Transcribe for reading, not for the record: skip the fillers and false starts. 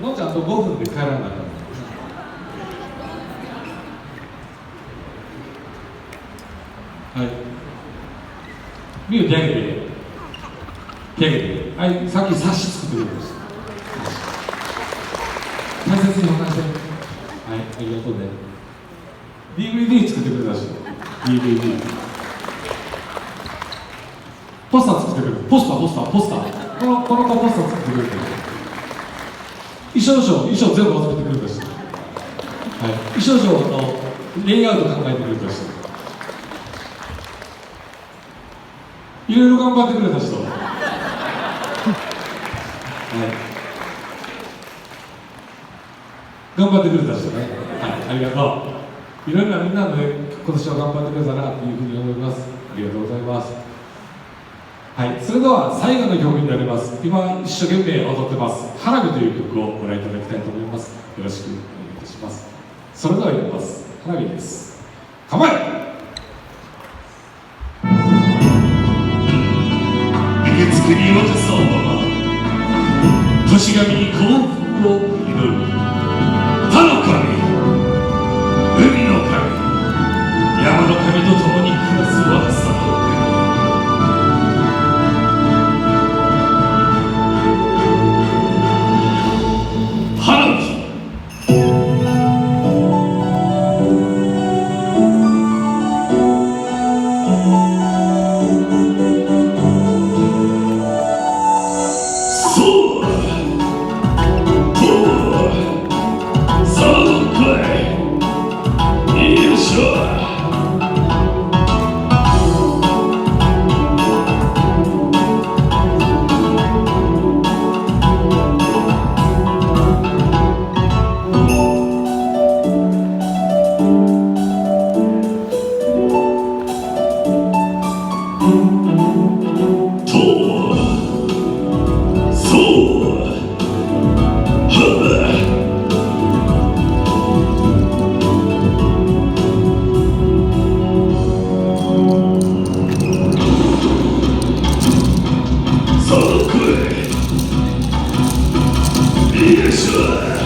のんちゃんあと5分で帰らなかった。はい。みゆ手挙げて。手挙げて。はい、さっき冊子作ってくれました。大切に話して。はい、ありがとうね。DVD 作ってくれたし。DVD。ポスター作ってくれる。ポスター。この子ポスター作ってくれる。衣装全部作ってくれたし。はい、衣装のレイアウト考えてくれた人。いろいろ頑張ってくれた人。はい、頑張ってくれた人ね。はい、ありがとう。いろいろなみんなのね、今年は頑張ってくれたなというふうに思います。ありがとうございます。はい、それでは最後の曲になります。今一生懸命踊ってます花火という曲をご覧いただきたいと思います。よろしくお願いいたします。それではやります。花火です。構え。受付に渡すまま年神に幸福を祈る他の神、海の神、山の神と共に暮らす私様の神。花火よいしょ。